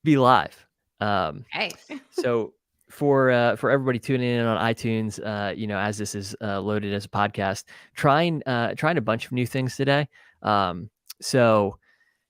be live. Um, Hey. so for everybody tuning in on iTunes, as this is loaded as a podcast, trying a bunch of new things today. So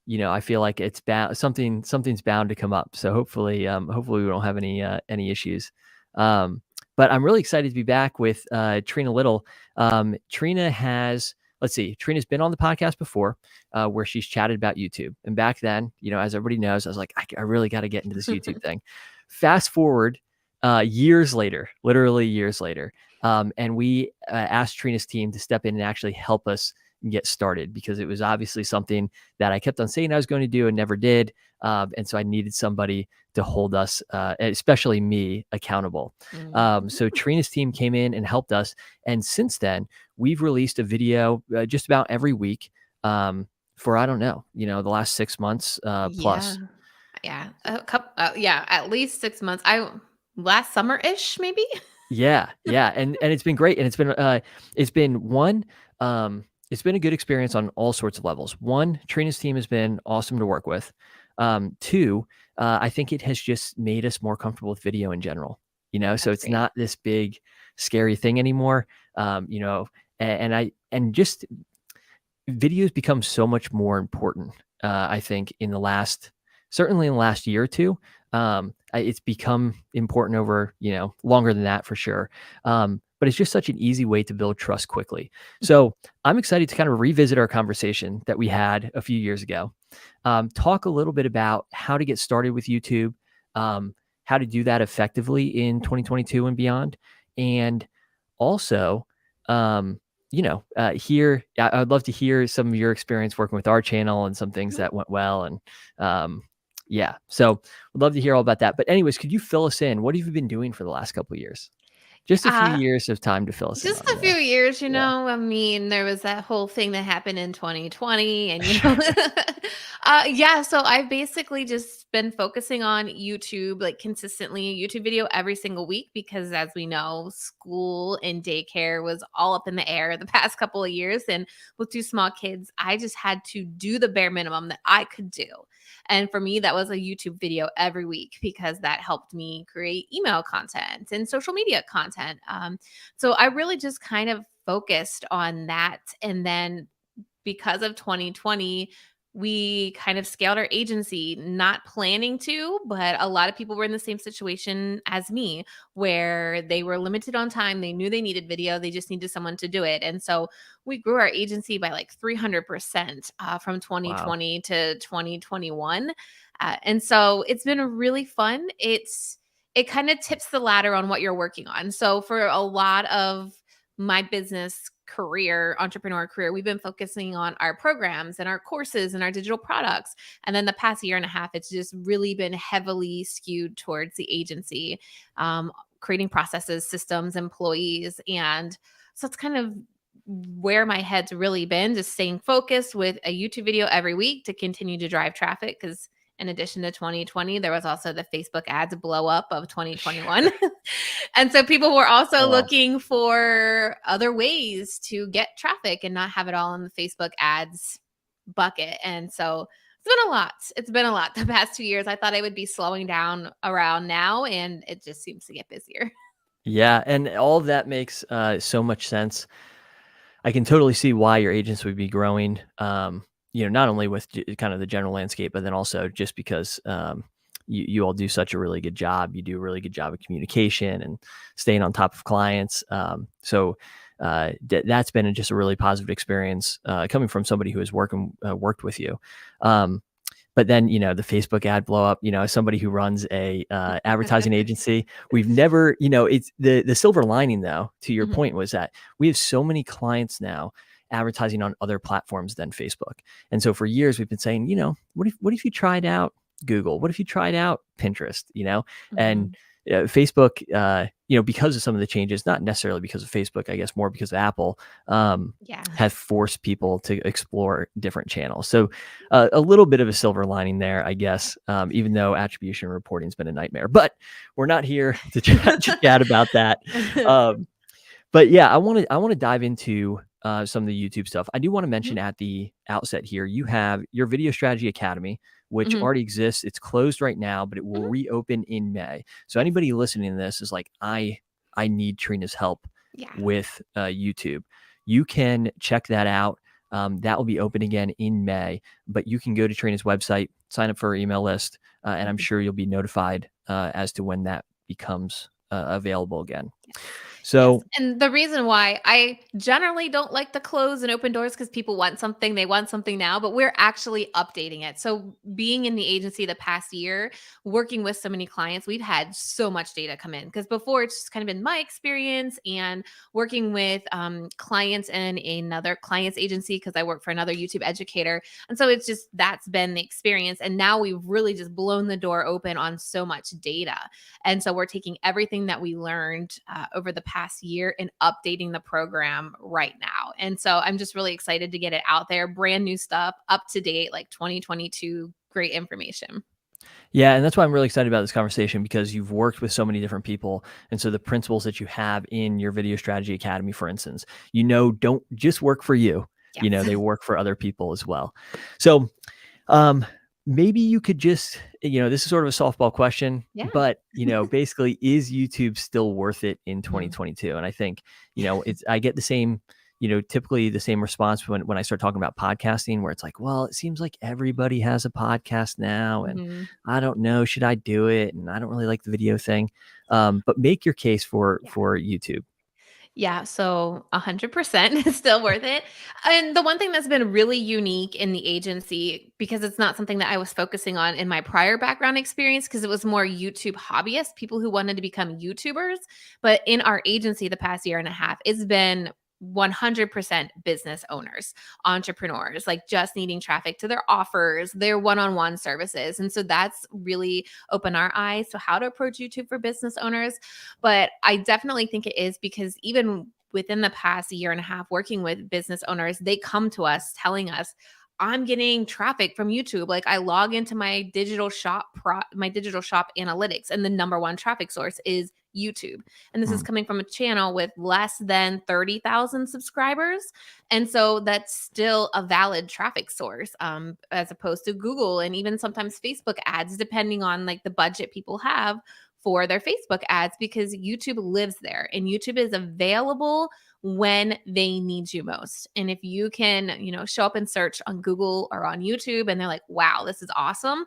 I feel like it's bound something's bound to come up. So hopefully we don't have any issues. Um, but I'm really excited to be back with Trena Little. Trena has let's see, Trina's been on the podcast before, where she's chatted about YouTube. And back then, as everybody knows, I was like, I really got to get into this YouTube thing. Fast forward years later, literally years later, and we asked Trina's team to step in and actually help us get started, because it was obviously something that I kept on saying I was going to do and never did. And so I needed somebody to hold us, especially me, accountable. So Trina's team came in and helped us. And since then, we've released a video just about every week for, I don't know, the last 6 months plus. Yeah. A couple, at least 6 months. Last summer-ish, maybe. Yeah. And it's been great. And it's been one, it's been a good experience on all sorts of levels. One, Trina's team has been awesome to work with. Two, I think it has just made us more comfortable with video in general, so it's Great. not this big, scary thing anymore. And just videos become so much more important. I think certainly in the last year or two, it's become important over, longer than that for sure. But it's just such an easy way to build trust quickly. So I'm excited to kind of revisit our conversation that we had a few years ago. Talk a little bit about how to get started with YouTube, how to do that effectively in 2022 and beyond. And also, I'd love to hear some of your experience working with our channel and some things that went well. And so we'd love to hear all about that. But anyways, could you fill us in? What have you been doing for the last couple of years? Just a few years of time to fill us in Just on. a few years, Yeah. I mean, there was that whole thing that happened in 2020 and, so I've basically just been focusing on YouTube, like consistently, a YouTube video every single week, because as we know, school and daycare was all up in the air the past couple of years. And with two small kids, I just had to do the bare minimum that I could do. And for me, that was a YouTube video every week, because that helped me create email content and social media content. So I really just kind of focused on that. And then because of 2020, we kind of scaled our agency, not planning to, but a lot of people were in the same situation as me, where they were limited on time. They knew they needed video. They just needed someone to do it. And so we grew our agency by like 300% from Wow. 2020 to 2021. And so it's been really fun. It kind of tips the ladder on what you're working on. So for a lot of my business career, entrepreneur career, we've been focusing on our programs and our courses and our digital products. And then the past year and a half, it's just really been heavily skewed towards the agency, creating processes, systems, employees. And so it's kind of where my head's really been, just staying focused with a YouTube video every week to continue to drive traffic. Because in addition to 2020, there was also the Facebook ads blow up of 2021. And so people were also Oh, looking for other ways to get traffic and not have it all in the Facebook ads bucket. And so it's been a lot. It's been a lot the past 2 years. I thought I would be slowing down around now, and it just seems to get busier. yeah. And all of that makes so much sense. I can totally see why your agents would be growing, not only with kind of the general landscape, but then also just because you all do such a really good job. You do a really good job of communication and staying on top of clients. That's been just a really positive experience coming from somebody who has worked with you. But then, the Facebook ad blow up, as somebody who runs a advertising agency, we've never, it's the silver lining though, to your point, was that we have so many clients now advertising on other platforms than Facebook. And so for years we've been saying, what if you tried out Google? What if you tried out Pinterest, and Facebook, because of some of the changes, not necessarily because of Facebook, I guess more because of Apple, have forced people to explore different channels. So a little bit of a silver lining there, I guess, even though attribution reporting has been a nightmare. But we're not here to chat about that. But yeah, I want to dive into some of the YouTube stuff. I do want to mention at the outset here, you have your Video Strategy Academy, which Mhm. already exists. It's closed right now, but it will Mhm. reopen in May. So anybody listening to this is like, I need Trena's help Yeah. with YouTube. You can check that out. That will be open again in May, but you can go to Trena's website, sign up for her email list, and I'm Mhm. sure you'll be notified as to when that becomes available again. Yes, So, and the reason why I generally don't like to close and open doors because people want something, they want something now, but we're actually updating it. So, being in the agency the past year, working with so many clients, we've had so much data come in because before it's just kind of been my experience and working with clients in another client's agency because I work for another YouTube educator. And so it's just that's been the experience. And now we've really just blown the door open on so much data. And so we're taking everything that we learned over the past year and updating the program right now. And so I'm just really excited to get it out there. Brand new stuff, up to date, like 2022, great information. yeah, and that's why I'm really excited about this conversation because you've worked with so many different people. And so the principles that you have in your Video Strategy Academy, for instance, don't just work for you, Yes. they work for other people as well. So, Um, maybe you could just, this is sort of a softball question, Yeah. but, basically, is YouTube still worth it in Mhm. 2022? And I think, I get the same, typically the same response when I start talking about podcasting, where it's like, well, it seems like everybody has a podcast now. And Mhm. I don't know, should I do it? And I don't really like the video thing. But make your case Yeah. for YouTube. Yeah, so 100% is still worth it. And the one thing that's been really unique in the agency, because it's not something that I was focusing on in my prior background experience, because it was more YouTube hobbyists, people who wanted to become YouTubers. But in our agency the past year and a half, it's been 100% business owners, entrepreneurs, like just needing traffic to their offers, their one on one services. And so that's really opened our eyes to how to approach YouTube for business owners. But I definitely think it is because even within the past year and a half working with business owners, they come to us telling us, I'm getting traffic from YouTube. Like I log into my my digital shop analytics, and the number one traffic source is YouTube. And this is Hmm. coming from a channel with less than 30,000 subscribers. And so that's still a valid traffic source, as opposed to Google and even sometimes Facebook ads, depending on like the budget people have for their Facebook ads, because YouTube lives there and YouTube is available when they need you most. And if you can, show up and search on Google or on YouTube and they're like, wow, this is awesome.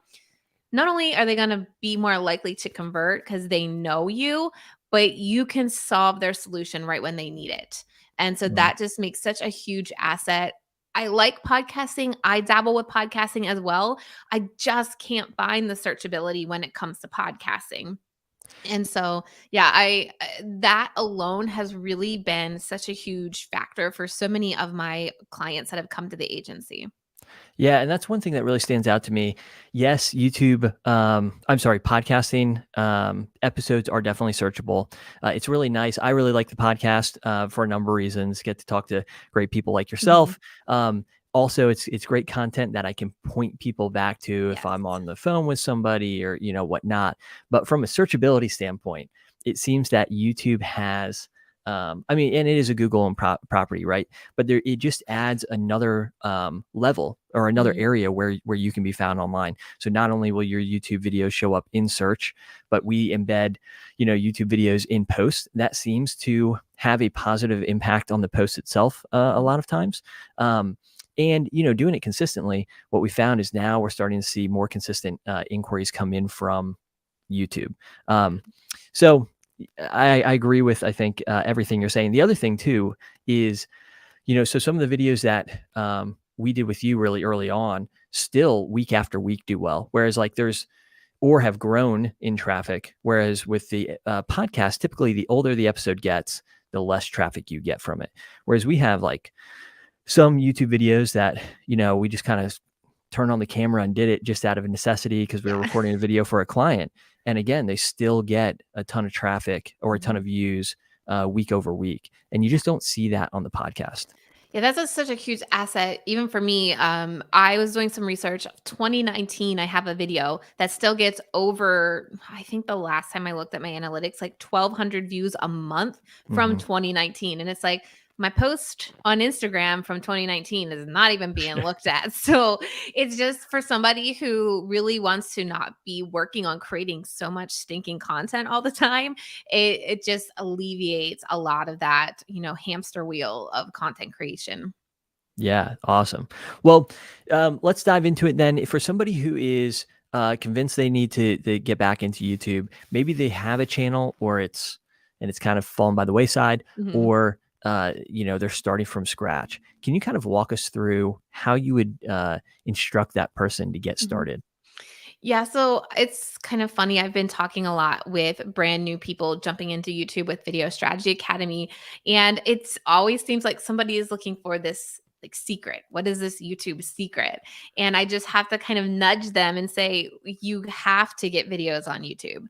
Not only are they going to be more likely to convert because they know you, but you can solve their solution right when they need it. And so Hmm. that just makes such a huge asset. I like podcasting. I dabble with podcasting as well. I just can't find the searchability when it comes to podcasting. And so, yeah, that alone has really been such a huge factor for so many of my clients that have come to the agency. Yeah, and that's one thing that really stands out to me. Yes, YouTube, I'm sorry, podcasting episodes are definitely searchable. It's really nice. I really like the podcast for a number of reasons. Get to talk to great people like Mhm. yourself. Also, it's great content that I can point people back to if I'm Yes. on the phone with somebody or whatnot. But from a searchability standpoint, it seems that YouTube has. I mean, and it is a Google owned property, right? But it just adds another level or another Mhm. area where you can be found online. So not only will your YouTube videos show up in search, but we embed YouTube videos in post. That seems to have a positive impact on the post itself a Mhm. lot of times. And doing it consistently, what we found is now we're starting to see more consistent inquiries come in from YouTube. So I agree with, I think, everything you're saying. The other thing too is, so some of the videos that we did with you really early on still week after week do well. Whereas like or have grown in traffic. Whereas with the podcast, typically the older the episode gets, the less traffic you get from it. Whereas we have like some YouTube videos that, we just kind of turned on the camera and did it just out of necessity because we were Yeah. recording a video for a client. And again, they still get a ton of traffic or a ton Mhm. of views week over week. And you Yeah. just don't see that on the podcast. Yeah, that's such a huge asset, even for me. I was doing some research. 2019, I have a video that still gets over, I think the last time I looked at my analytics, like 1,200 views a month from Hmm. 2019. And it's like, my post on Instagram from 2019 is not even being looked at. So it's just for somebody who really wants to not be working on creating so much stinking content all the time. It just alleviates a lot of that, hamster wheel of content creation. Yeah, awesome. Well, let's dive into it then. For somebody who is convinced they need to get back into YouTube, maybe they have a channel and it's kind of fallen by the wayside, Mhm. or they're starting from scratch. Can you kind of walk us through how you would instruct that person to get Mhm. started? Yeah, so it's kind of funny. I've been talking a lot with brand new people jumping into YouTube with Video Strategy Academy, and it's always seems like somebody is looking for this like secret. What is this YouTube secret? And I just have to kind of nudge them and say, you have to get videos on YouTube,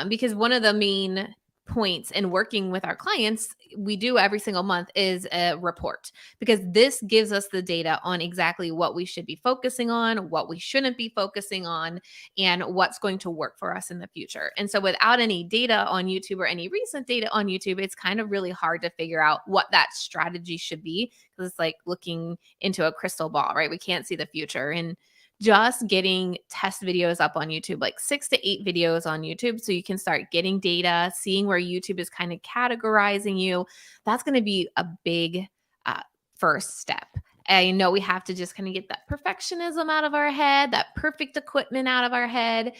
because one of the main points in working with our clients we do every single month is a report, because this gives us the data on exactly what we should be focusing on, what we shouldn't be focusing on, and what's going to work for us in the future. And so without any data on YouTube or any recent data on YouTube, it's kind of really hard to figure out what that strategy should be, because it's like looking into a crystal ball, right? We can't see the future. And just getting test videos up on YouTube, like 6 to 8 videos on YouTube, so you can start getting data, seeing where YouTube is kind of categorizing you. That's going to be a big uh, first step. I know we have to just kind of get that perfectionism out of our head, that perfect equipment out of our head,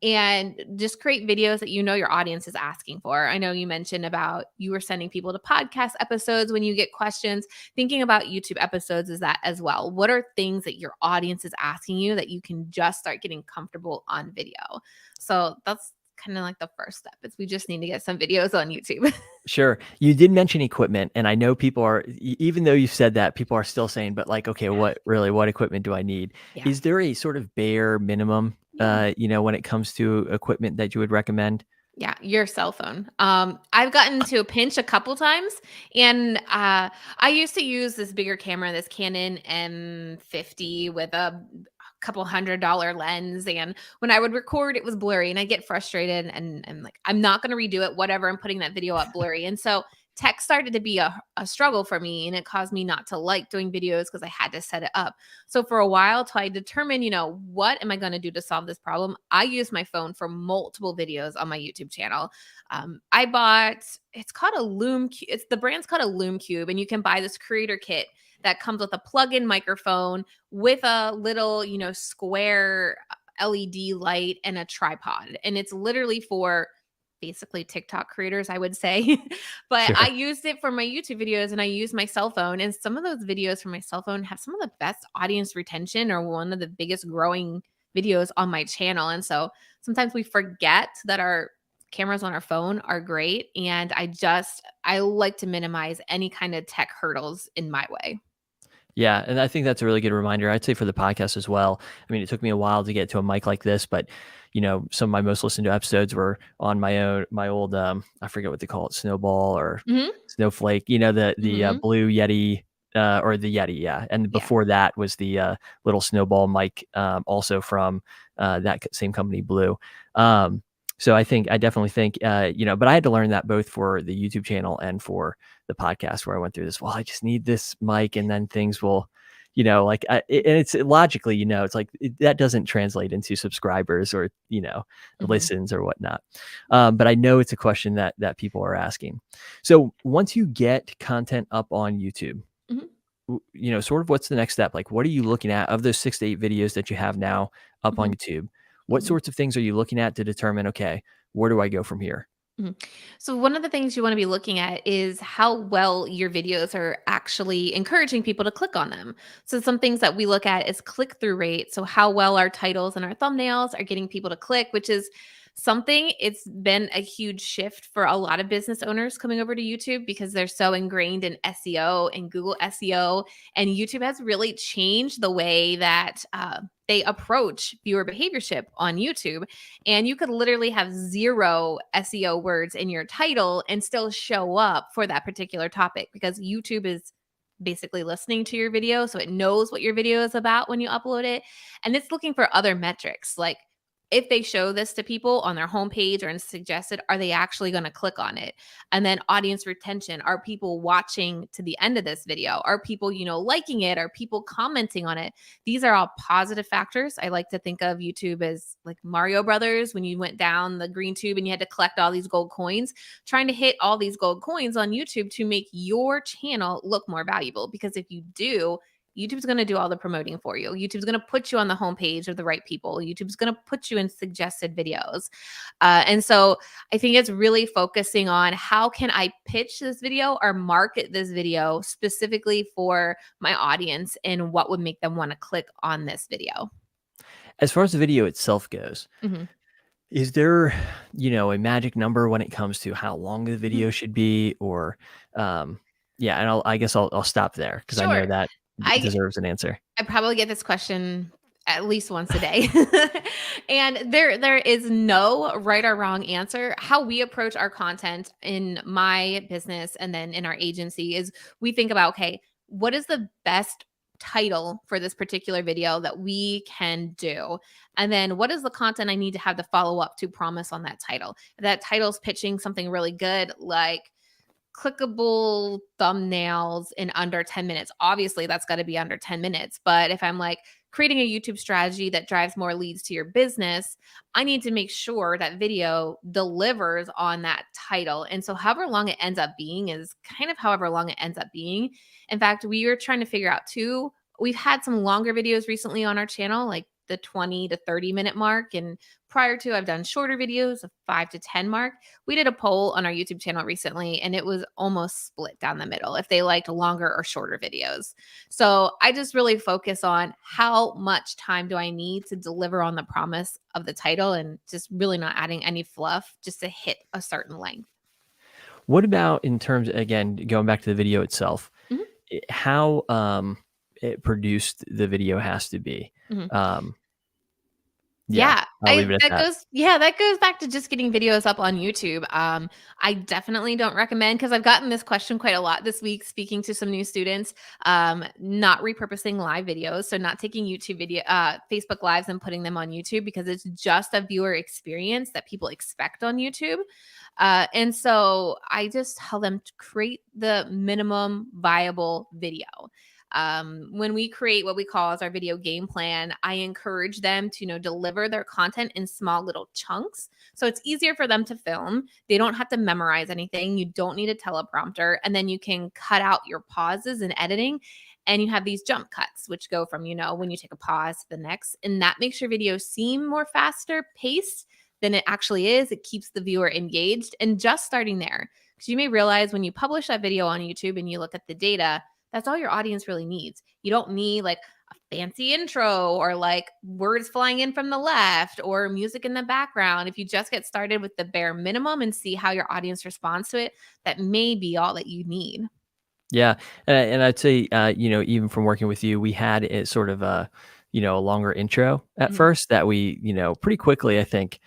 and just create videos that your audience is asking for. I know you mentioned about you were sending people to podcast episodes when you get questions. Thinking about YouTube episodes is that as well. What are things that your audience is asking you that you can just start getting comfortable on video? So that's kind of like the first step is we just need to get some videos on YouTube. Sure. You did mention equipment, and I know people are, even though you said that, people are still saying, but like, okay, what equipment do I need? Yeah. Is there a sort of bare minimum, Yeah. when it comes to equipment that you would recommend? Yeah, your cell phone. I've gotten to a pinch a couple times, and I used to use this bigger camera, this Canon M50 with a couple $100 lens. And when I would record, it was blurry, and I get frustrated, and like, I'm not going to redo it. Whatever, I'm putting that video up blurry, and so tech started to be a struggle for me, and it caused me not to like doing videos because I had to set it up. So for a while, till I determined, what am I going to do to solve this problem? I use my phone for multiple videos on my YouTube channel. I bought, it's called a Loom. It's the brand's called a Loom Cube, and you can buy this creator kit that comes with a plug-in microphone with a little, square LED light and a tripod, and it's literally for basically TikTok creators, I would say. But I Sure. used it for my YouTube videos, and I use my cell phone. And some of those videos from my cell phone have some of the best audience retention, or one of the biggest growing videos on my channel. And so sometimes we forget that our cameras on our phone are great. And I like to minimize any kind of tech hurdles in my way. Yeah, and I think that's a really good reminder. I'd say for the podcast as well. I mean, it took me a while to get to a mic like this, but some of my most listened to episodes were on my old I forget what they call it, Snowball or Hmm. Snowflake. The Hmm. Blue Yeti or the Yeti, yeah. And Yeah. before that was the little Snowball mic, also from same company, Blue. So I definitely think but I had to learn that both for the YouTube channel and for the podcast, where I went through this. Well, I just need this mic, and then things will, and it's logically, it's like that doesn't translate into subscribers or Hmm. listens or whatnot. But I know it's a question that people are asking. So once you get content up on YouTube, Hmm. sort of what's the next step? Like, what are you looking at of those 6 to 8 videos that you have now up on Hmm. YouTube? What sorts of things are you looking at to determine, okay, where do I go from here? Mhm. So one of the things you want to be looking at is how well your videos are actually encouraging people to click on them. So some things that we look at is click-through rate. So how well our titles and our thumbnails are getting people to click, which is something, it's been a huge shift for a lot of business owners coming over to YouTube because they're so ingrained in SEO and Google SEO, and YouTube has really changed the way that they approach viewer behaviorship on YouTube. And you could literally have 0 SEO words in your title and still show up for that particular topic, because YouTube is basically listening to your video. So it knows what your video is about when you upload it. And it's looking for other metrics like if they show this to people on their homepage or in suggested, are they actually going to click on it? And then audience retention. Are people watching to the end of this video? Are people, liking it? Are people commenting on it? These are all positive factors. I like to think of YouTube as like Mario Brothers when you went down the green tube and you had to collect all these gold coins, trying to hit all these gold coins on YouTube to make your channel look more valuable. Because if you do, YouTube's going to do all the promoting for you. YouTube's going to put you on the homepage of the right people. YouTube's going to put you in suggested videos. And so I think it's really focusing on how can I pitch this video or market this video specifically for my audience and what would make them want to click on this video. As far as the video itself goes, Mm-hmm. is there, a magic number when it comes to how long the video should be, or, yeah, and I guess I'll stop there because I know Sure. that I deserves an answer. I probably get this question at least once a day. And there is no right or wrong answer. How we approach our content in my business and then in our agency is we think about, okay, what is the best title for this particular video that we can do? And then what is the content I need to have to follow up to promise on that title? If that title's pitching something really good, like clickable thumbnails in under 10 minutes. Obviously, that's got to be under 10 minutes. But if I'm like creating a YouTube strategy that drives more leads to your business, I need to make sure that video delivers on that title. And so, however long it ends up being is kind of however long it ends up being. In fact, we were trying to figure out too, we've had some longer videos recently on our channel, like the 20 to 30-minute mark. And prior to, I've done shorter videos of 5 to 10 mark. We did a poll on our YouTube channel recently, and it was almost split down the middle if they liked longer or shorter videos. So I just really focus on how much time do I need to deliver on the promise of the title and just really not adding any fluff just to hit a certain length. What about in terms, again, going back to the video itself, Mhm. how it produced the video has to be? Mhm. Yeah, Yeah, I'll leave it at that. that goes back to just getting videos up on YouTube. I definitely don't recommend, because I've gotten this question quite a lot this week speaking to some new students, not repurposing live videos. So not taking Facebook lives and putting them on YouTube, because it's just a viewer experience that people expect on YouTube. And so I just tell them to create the minimum viable video. When we create what we call as our video game plan, I encourage them to, deliver their content in small little chunks. So it's easier for them to film. They don't have to memorize anything. You don't need a teleprompter. And then you can cut out your pauses in editing. And you have these jump cuts, which go from, when you take a pause to the next. And that makes your video seem more faster paced than it actually is. It keeps the viewer engaged. And just starting there, because you may realize when you publish that video on YouTube and you look at the data, that's all your audience really needs. You don't need like a fancy intro or like words flying in from the left or music in the background. If you just get started with the bare minimum and see how your audience responds to it, that may be all that you need. Yeah, and I'd say, even from working with you, we had it sort of a longer intro at Mhm. first that we, pretty quickly, I think,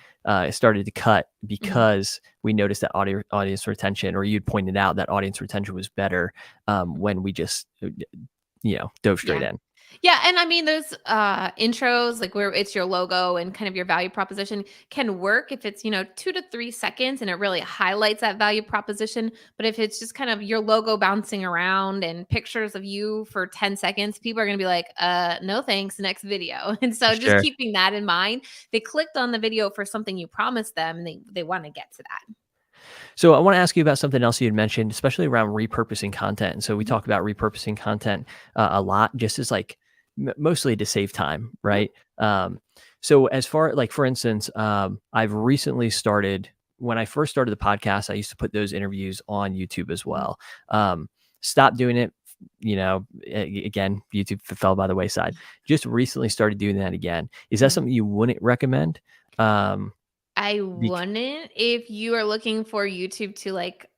started to cut Mhm. because we noticed that audience retention, or you'd pointed out that audience retention was better when we just, dove straight Yeah. in. Yeah, and I mean those intros, like where it's your logo and kind of your value proposition, can work if it's, 2 to 3 seconds and it really highlights that value proposition. But if it's just kind of your logo bouncing around and pictures of you for 10 seconds, people are going to be like, no thanks, next video. And so just Sure. keeping that in mind, they clicked on the video for something you promised them, and they want to get to that. So I want to ask you about something else you had mentioned, especially around repurposing content. And so we Mhm. talk about repurposing content a lot, just as like mostly to save time, Mhm. right? So as far like for instance, I've recently started. When I first started the podcast, I used to put those interviews on YouTube as Mhm. well. Stopped doing it. Again, YouTube fell by the wayside. Just recently started doing that again. Is that Mhm. something you wouldn't recommend? Um, I bec- wouldn't if you are looking for YouTube to like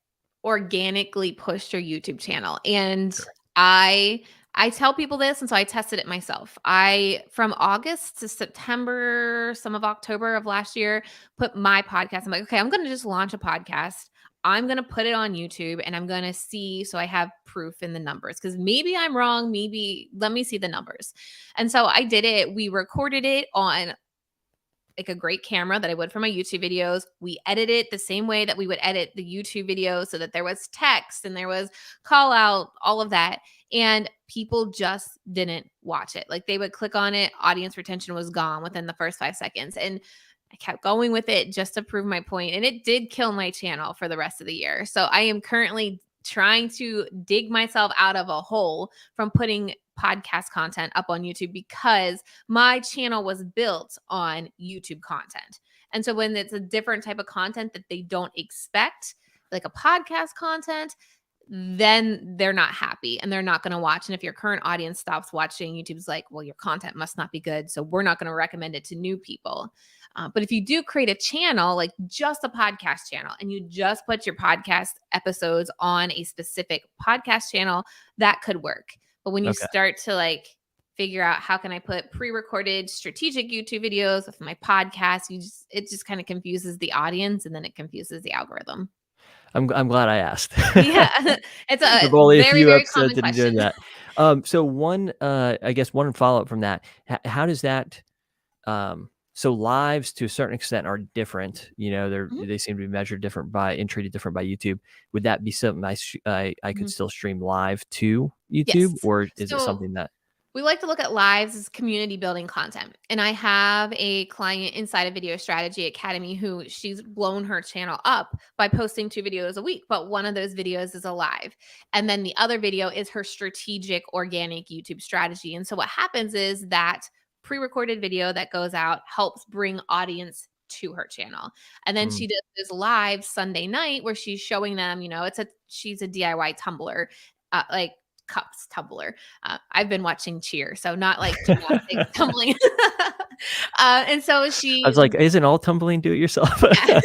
organically push your YouTube channel. And I I tell people this, and so I tested it myself. I from August to September, some of October of last year, put my podcast. I'm like, okay, I'm gonna just launch a podcast. I'm gonna put it on YouTube and I'm gonna see so I have proof in the numbers, because maybe I'm wrong. Maybe let me see the numbers. And so I did it. We recorded it on like a great camera that I would for my YouTube videos. We edit it the same way that we would edit the YouTube video so that there was text and there was call out, all of that. And people just didn't watch it. Like they would click on it, audience retention was gone within the first 5 seconds. And I kept going with it just to prove my point. And it did kill my channel for the rest of the year. So I am currently trying to dig myself out of a hole from putting podcast content up on YouTube because my channel was built on YouTube content. And so when it's a different type of content that they don't expect, like a podcast content, then they're not happy and they're not going to watch. And if your current audience stops watching, YouTube's like, well, your content must not be good. So we're not going to recommend it to new people. But if you do create a channel, like just a podcast channel, and you just put your podcast episodes on a specific podcast channel, that could work. But when you Okay. start to like figure out how can I put pre-recorded strategic YouTube videos with my podcast, it just kind of confuses the audience and then it confuses the algorithm. I'm glad I asked. Yeah, it's a We've only a very, few very episodes common into doing question. that. So one, I guess one follow-up from that, how does that, so lives to a certain extent are different, Mhm, they seem to be measured different and treated different by YouTube. Would that be something I could mhm. still stream live to YouTube, Yes. or is it So something that we like to look at lives as community building content. And I have a client inside of Video Strategy Academy who she's blown her channel up by posting 2 videos a week, but one of those videos is a live. And then the other video is her strategic organic YouTube strategy. And so what happens is that pre-recorded video that goes out helps bring audience to her channel. And then mm, she does this live Sunday night where she's showing them, she's a DIY tumbler, like cups tumbler. I've been watching cheer, so not like gymnastics tumbling. And so I she was like, isn't all tumbling do it yourself? yeah,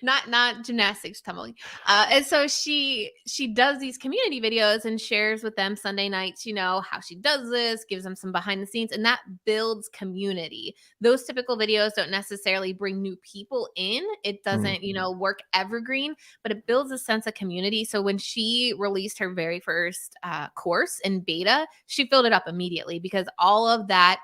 not gymnastics tumbling. And so she does these community videos and shares with them Sunday nights, how she does this, gives them some behind the scenes, and that builds community. Those typical videos don't necessarily bring new people in. It Mm, doesn't, work evergreen, but it builds a sense of community. So when she released her very first course in beta, she filled it up immediately because all of that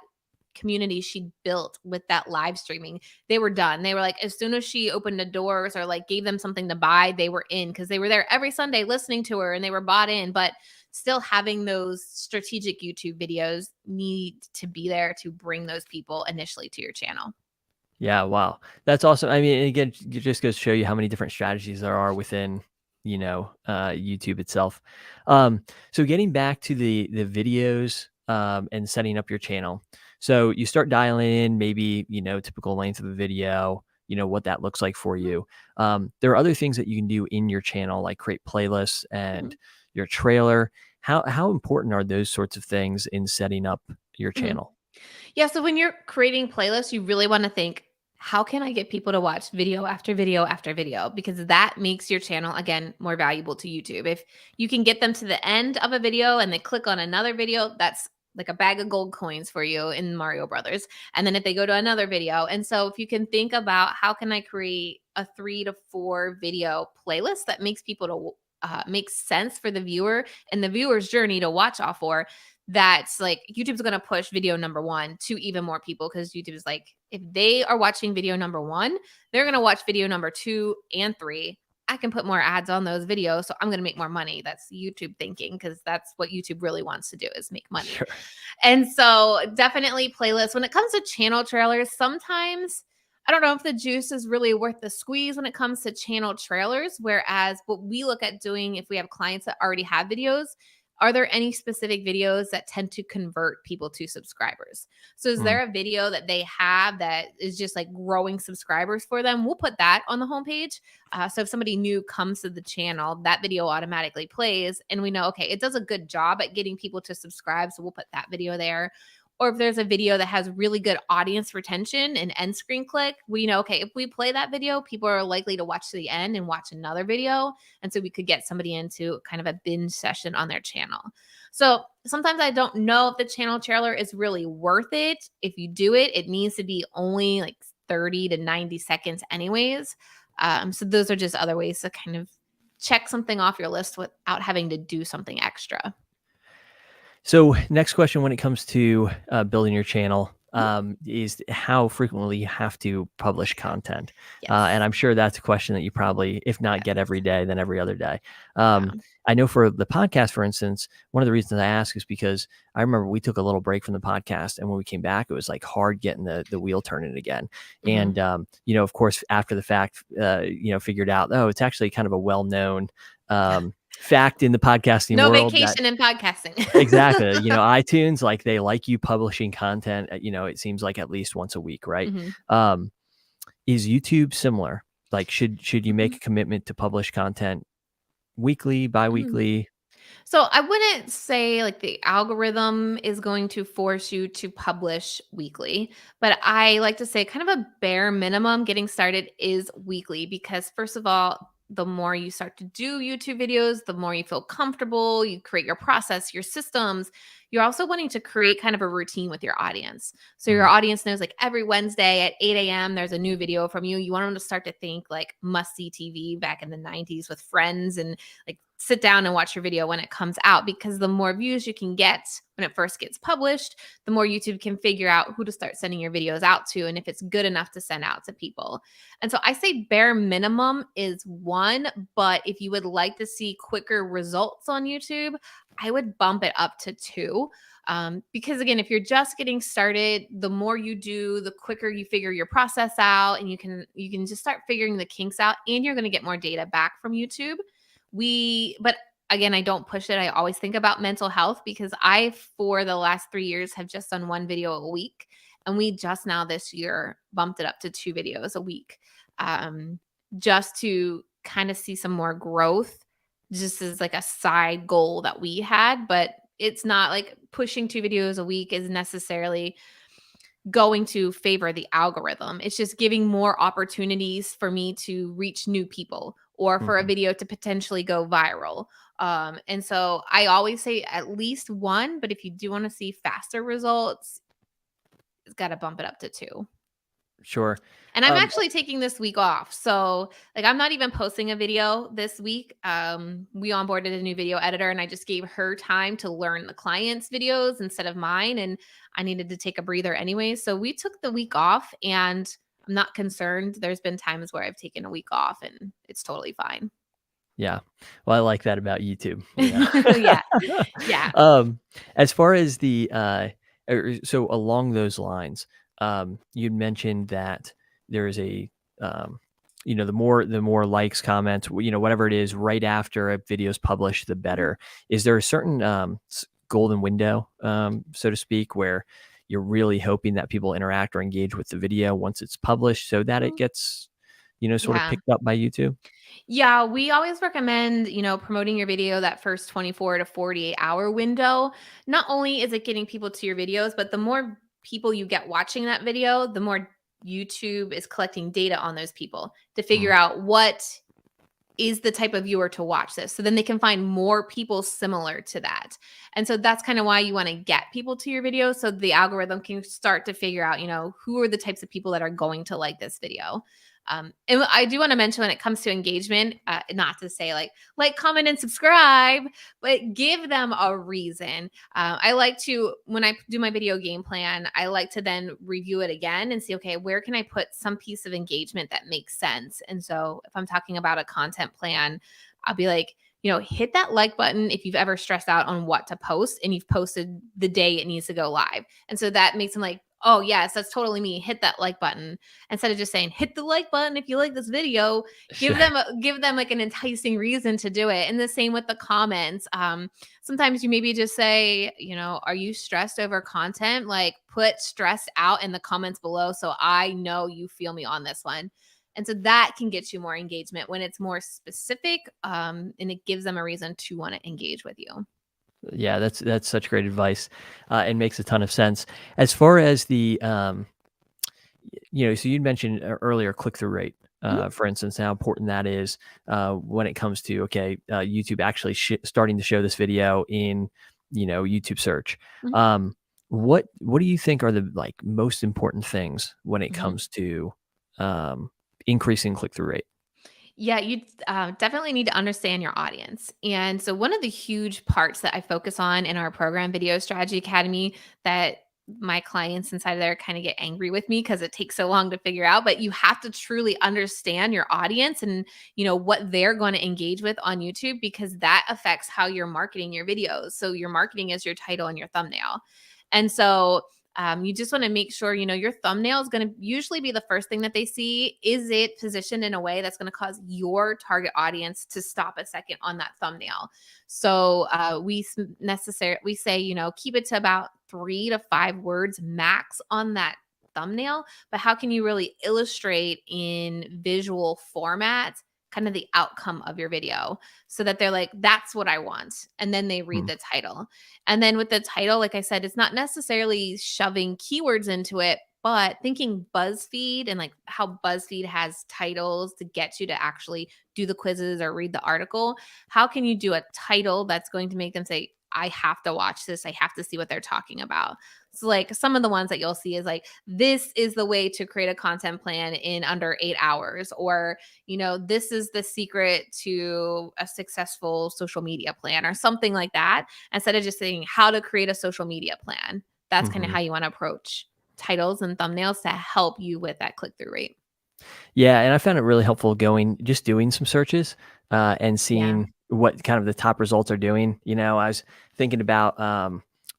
community she built with that live streaming, they were done. They were like, as soon as she opened the doors or like gave them something to buy, they were in because they were there every Sunday listening to her and they were bought in. But still having those strategic YouTube videos need to be there to bring those people initially to your channel. yeah, wow. That's awesome. I mean, again, it just goes to show you how many different strategies there are within, YouTube itself. So getting back to the videos, and setting up your channel. So you start dialing in maybe, typical length of a video, what that looks like for Mhm, you. There are other things that you can do in your channel, like create playlists and mhm, your trailer. How important are those sorts of things in setting up your mhm. channel? Yeah, so when you're creating playlists, you really want to think, how can I get people to watch video after video after video? Because that makes your channel, again, more valuable to YouTube. If you can get them to the end of a video and they click on another video, that's like a bag of gold coins for you in Mario Brothers. And then if they go to another video. And so if you can think about how can I create a 3 to 4 video playlist that makes people to makes sense for the viewer and the viewer's journey to watch all for, that's like YouTube's going to push video number 1 to even more people because YouTube is like, if they are watching video number 1, they're going to watch video number 2 and 3. I can put more ads on those videos, so I'm going to make more money. That's YouTube thinking because that's what YouTube really wants to do is make money. Sure. And so definitely playlists. When it comes to channel trailers, sometimes I don't know if the juice is really worth the squeeze when it comes to channel trailers. Whereas what we look at doing if we have clients that already have videos, are there any specific videos that tend to convert people to subscribers? So is Mm. there a video that they have that is just like growing subscribers for them? We'll put that on the homepage. So if somebody new comes to the channel, that video automatically plays and we know, okay, it does a good job at getting people to subscribe. So we'll put that video there. Or if there's a video that has really good audience retention and end screen click, we know, okay, if we play that video, people are likely to watch to the end and watch another video. And so we could get somebody into kind of a binge session on their channel. So sometimes I don't know if the channel trailer is really worth it. If you do it, it needs to be only like 30 to 90 seconds, anyways. So those are just other ways to kind of check something off your list without having to do something extra. So next question, when it comes to building your channel, is how frequently you have to publish content. And Yes. I'm sure that's a question that you probably, if not get Yes. every day, then every other day. Yeah. I know for the podcast, for instance, one of the reasons I ask is because I remember we took a little break from the podcast, and when we came back, it was like hard getting the wheel turning again. Mhm. And of course, after the fact, figured out, oh, it's actually kind of a well-known fact in the podcasting No world that vacation in podcasting. exactly, iTunes, like they like you publishing content, it seems like at least once a week, right? Mhm. Um, is YouTube similar? Like, should you make Mhm. a commitment to publish content weekly, Mhm. biweekly? So I wouldn't say like the algorithm is going to force you to publish weekly, but I like to say kind of a bare minimum getting started is weekly because first of all, the more you start to do YouTube videos, the more you feel comfortable, you create your process, your systems. You're also wanting to create kind of a routine with your audience. So your Mm, audience knows like every Wednesday at 8 a.m. there's a new video from you. You want them to start to think like must see TV back in the 90s with friends and like sit down and watch your video when it comes out because the more views you can get when it first gets published, the more YouTube can figure out who to start sending your videos out to and if it's good enough to send out to people. And so I say bare minimum is one, but if you would like to see quicker results on YouTube, I would bump it up to two. Because again, if you're just getting started, the more you do, the quicker you figure your process out, and you can just start figuring the kinks out, and you're going to get more data back from YouTube. But again, I don't push it. I always think about mental health because I, for the last 3 years, have just done one video a week. And we just now this year bumped it up to 2 videos a week, um, just to kind of see some more growth, just as like a side goal that we had. But it's not like pushing 2 videos a week is necessarily going to favor the algorithm. It's just giving more opportunities for me to reach new people or for a mhm. video to potentially go viral. And so I always say at least one, but if you do want to see faster results, it's got to bump it up to two. Sure. And I'm Um, actually taking this week off. So, like, I'm not even posting a video this week. We onboarded a new video editor and I just gave her time to learn the client's videos instead of mine. And I needed to take a breather anyway. So, we took the week off and I'm not concerned. There's been times where I've taken a week off and it's totally fine. yeah. Well, I like that about YouTube, Yeah. Yeah. As far as so along those lines, you'd mentioned that there is um, the more likes, comments, whatever it is, right after a video is published, the Mhm. better. Is there a certain golden window, so to speak, where you're really hoping that people interact or engage with the video once it's published, so that it Mhm. gets, sort of Yeah. picked up by YouTube? Yeah, we always recommend, promoting your video that first 24 to 48-hour window. Not only is it getting people to your videos, but the more people you get watching that video, the more YouTube is collecting data on those people to figure Mm, out what is the type of viewer to watch this. So then they can find more people similar to that. And so that's kind of why you want to get people to your video so the algorithm can start to figure out, who are the types of people that are going to like this video. And I do want to mention when it comes to engagement, not to say like, comment, and subscribe, but give them a reason. I like to, when I do my video game plan, I like to then review it again and see, okay, where can I put some piece of engagement that makes sense? And so if I'm talking about a content plan, I'll be like, hit that like button if you've ever stressed out on what to post and you've posted the day it needs to go live. And so that makes them like, oh, yes, that's totally me. Hit that like button instead of just saying hit the like button if you like this video. sure. Give them like an enticing reason to do it. And the same with the comments. Sometimes you maybe just say, are you stressed over content? Like put stress out in the comments below so I know you feel me on this one. And so that can get you more engagement when it's more specific, and it gives them a reason to want to engage with you. Yeah, that's such great advice, and makes a ton of sense. As far as so you'd mentioned earlier click-through rate, Mhm, for instance, how important that is when it comes to, okay, YouTube actually starting to show this video in, YouTube search. mhm, Um, what do you think are the like most important things when it mhm. comes to um, increasing click-through rate? Yeah, you definitely need to understand your audience. And so, one of the huge parts that I focus on in our program, Video Strategy Academy, that my clients inside of there kind of get angry with me because it takes so long to figure out, but you have to truly understand your audience and what they're going to engage with on YouTube, because that affects how you're marketing your videos. So your marketing is your title and your thumbnail. And so you just want to make sure, your thumbnail is going to usually be the first thing that they see. Is it positioned in a way that's going to cause your target audience to stop a second on that thumbnail? So we say, keep it to about 3 to 5 words max on that thumbnail. But how can you really illustrate in visual format kind of the outcome of your video so that they're like, that's what I want. And then they read Hmm. the title. And then with the title, like I said, it's not necessarily shoving keywords into it, but thinking BuzzFeed and like how BuzzFeed has titles to get you to actually do the quizzes or read the article. How can you do a title that's going to make them say, I have to watch this. I have to see what they're talking about. So like some of the ones that you'll see is like, this is the way to create a content plan in under 8 hours, or, this is the secret to a successful social media plan, or something like that. Instead of just saying how to create a social media plan, that's kind of Hmm. how you want to approach titles and thumbnails to help you with that click-through rate. Yeah, and I found it really helpful doing some searches and Yeah. seeing what kind of the top results are doing. I was thinking about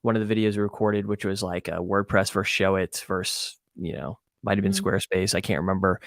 one of the videos we recorded, which was like a WordPress versus Show It versus, might have been Mhm. Squarespace. I can't remember.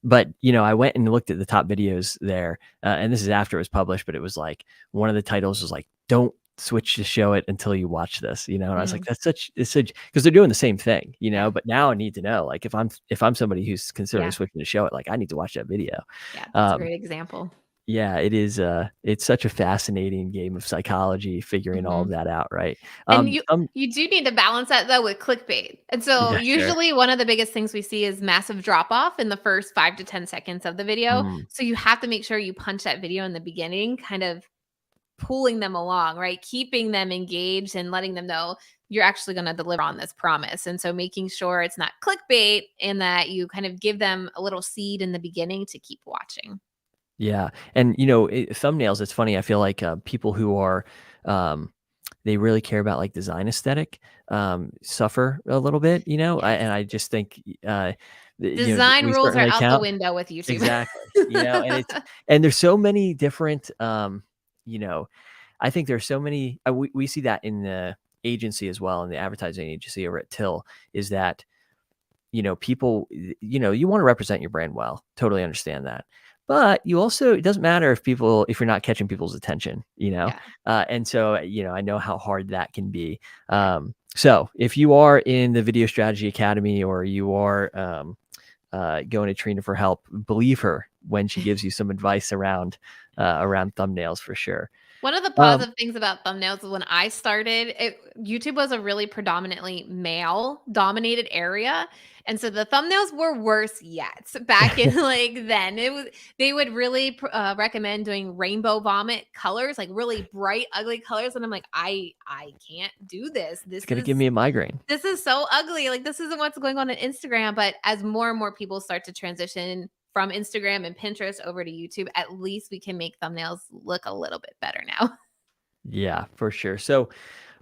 But I went and looked at the top videos there, and this is after it was published. But it was like one of the titles was like, "Don't switch to Show It until you watch this," And I was like, Mm. it's such because they're doing the same thing, Yeah. But now I need to know, like, if I'm somebody who's considering Yeah. switching to Show It, like, I need to watch that video. Yeah. That's a Um, great example. yeah, it is. It's such a fascinating game of psychology, figuring all of Mhm. that out, right? And you do need to balance that though with clickbait. And so Yeah, sure. usually one of the biggest things we see is massive drop off in the first 5 to 10 seconds of the video. Mm, So you have to make sure you punch that video in the beginning, kind of pulling them along, right? Keeping them engaged and letting them know you're actually going to deliver on this promise. And so making sure it's not clickbait and that you kind of give them a little seed in the beginning to keep watching. yeah, and thumbnails. It's funny. I feel like people who are um, they really care about like design aesthetic suffer a little bit, Yes. and I just think Design we rules are certainly out the account. window with YouTube. Exactly, and there's so many different, you know, I think there's so many. We see that in the agency as well, in the advertising agency over at Till, is that people, you want to represent your brand well. Totally understand that. But you also, it doesn't matter if you're not catching people's attention, Yeah. And so, I know how hard that can be. Right. So if you are in the Video Strategy Academy or you are going to Trina for help, believe her when she gives you some advice around thumbnails for sure. One of the Um, positive things about thumbnails is when I started, YouTube was a really predominantly male dominated area. And so the thumbnails were worse yet back in like then. They would really recommend doing rainbow vomit colors, like really bright, ugly colors. And I'm like, I can't do this. it's gonna give me a migraine. This is so ugly. Like, this isn't what's going on Instagram. But as more and more people start to transition from Instagram and Pinterest over to YouTube, at least we can make thumbnails look a little bit better now. Yeah, for sure. So,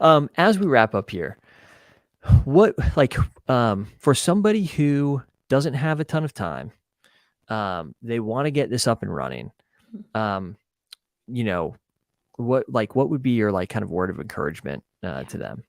as we wrap up here, what like for somebody who doesn't have a ton of time, they want to get this up and running. Um, you know, what would be your like kind of word of encouragement Yeah. to them?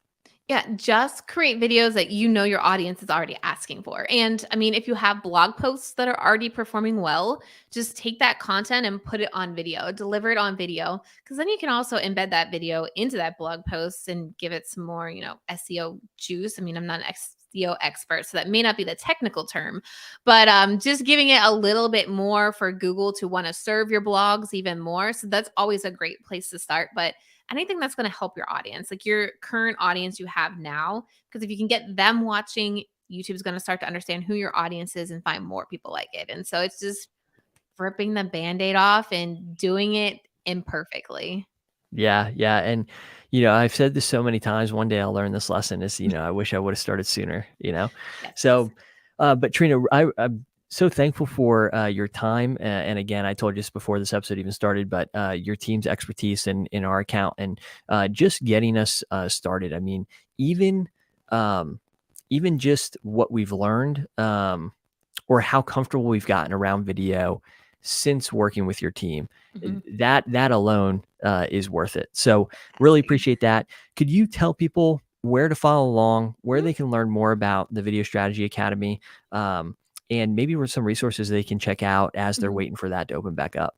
Yeah, just create videos that your audience is already asking for. And I mean, if you have blog posts that are already performing well, just take that content and put it on video, deliver it on video, because then you can also embed that video into that blog post and give it some more, SEO juice. I mean, I'm not an SEO expert, so that may not be the technical term, but just giving it a little bit more for Google to want to serve your blogs even more. So that's always a great place to start. But anything that's going to help your audience, like your current audience you have now. Because if you can get them watching, YouTube's going to start to understand who your audience is and find more people like it. And so it's just ripping the band-aid off and doing it imperfectly. Yeah, yeah, and I've said this so many times. One day I'll learn this lesson. Is I wish I would have started sooner. Yes. So, but Trina, I'm so thankful for your time. And again, I told you just before this episode even started, but your team's expertise in our account and just getting us started. I mean, even even just what we've learned, or how comfortable we've gotten around video since working with your team. Mhm. That alone is worth it. So really Agree. appreciate that. Could you tell people where to follow along, where Mhm. they can learn more about the Video Strategy Academy, and maybe with some resources they can check out as they're Mhm. waiting for that to open back up?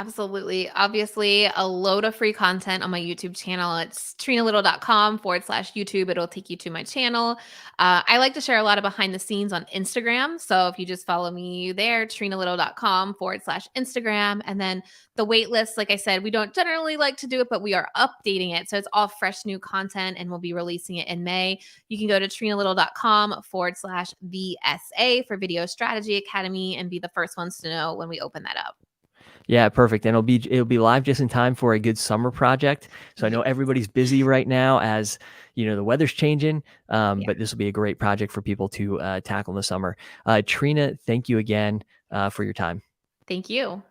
Absolutely. Obviously, a load of free content on my YouTube channel. It's trenalittle.com/YouTube. It'll take you to my channel. I like to share a lot of behind the scenes on Instagram. So if you just follow me there, trenalittle.com/Instagram. And then the wait list, like I said, we don't generally like to do it, but we are updating it. So it's all fresh new content and we'll be releasing it in May. You can go to trenalittle.com/VSA for Video Strategy Academy and be the first ones to know when we open that up. Yeah, perfect. And it'll be live just in time for a good summer project. So I know Yes. everybody's busy right now as the weather's changing, Yeah. but this will be a great project for people to tackle in the summer. Trina, thank you again for your time. Thank you.